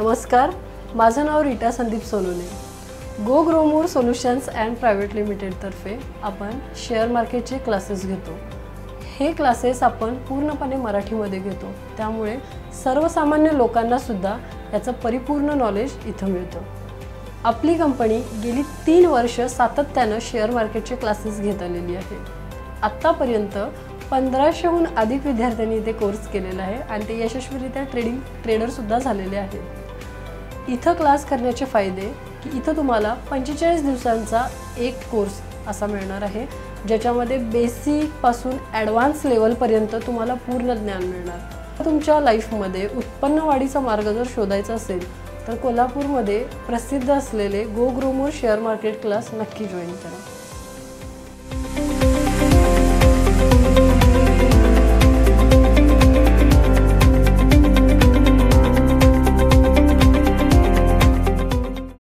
नमस्कार, माझं नाव Rita Sandeep Sonone. Go Grow More Solutions and Private Limited तर्फे आपण शेअर मार्केटचे क्लासेस घेतो. हे क्लासेस आपण पूर्णपणे मराठीमध्ये घेतो, त्यामुळे सर्वसामान्य लोकांना सुद्धा याचं परिपूर्ण नॉलेज इथं मिळतं. आपली कंपनी गेली 3 वर्ष सातत्यानं शेअर मार्केटचे क्लासेस घेत आलेली आहे. आत्तापर्यंत 1500हून अधिक विद्यार्थ्यांनी इथे कोर्स केलेला आहे आणि ते यशस्वीरित्या ट्रेडर सुद्धा झालेले आहेत. इथं क्लास करण्याचे फायदे की इथं तुम्हाला 45 दिवसांचा एक कोर्स असा मिळणार आहे, ज्याच्यामध्ये बेसिक पासून ॲडव्हान्स लेवलपर्यंत तुम्हाला पूर्ण ज्ञान मिळणार. तुमच्या लाईफमध्ये उत्पन्न वाढीचा मार्ग जर शोधायचा असेल तर कोल्हापूरमध्ये प्रसिद्ध असलेले Go Grow More share market class नक्की जॉईन करा.